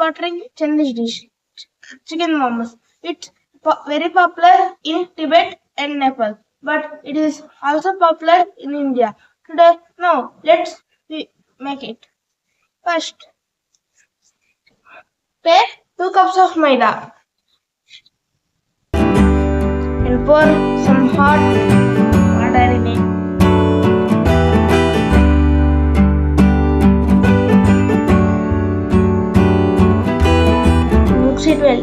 mouth-watering Chinese dish, chicken momos. It's very popular in Tibet and Nepal, but it is also popular in India. Today, now let's make it. First, take 2 cups of maida and pour some hot water in it. Mix it well.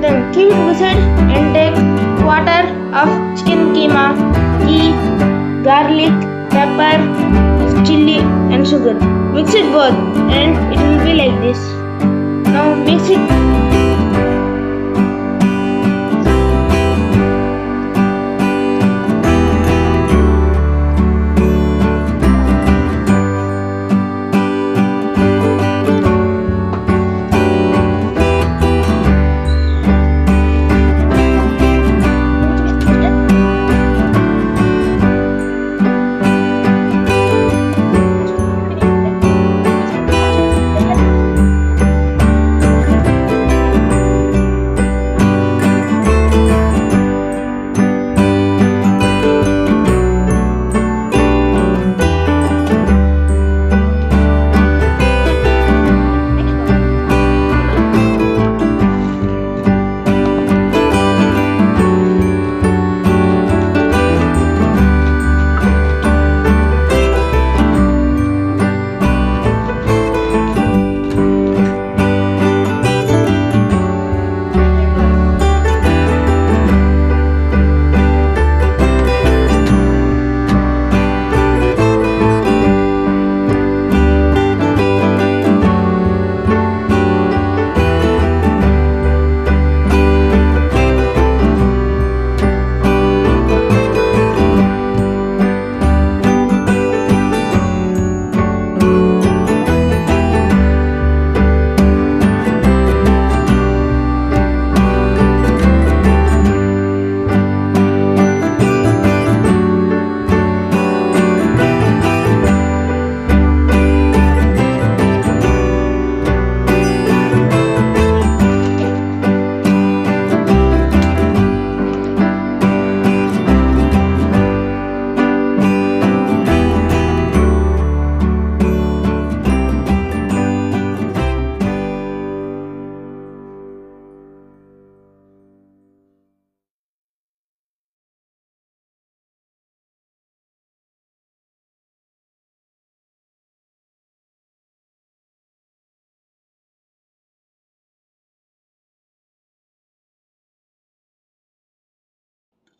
Then keep it beside and take quarter of chicken keema, ghee, garlic, pepper, chili and sugar. Mix it both and it will be like this. Now mix it.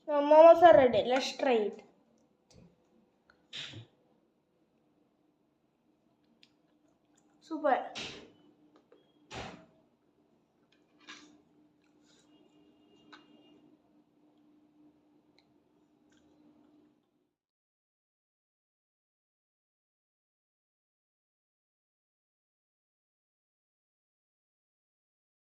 Now momos are ready. Let's try it. Super.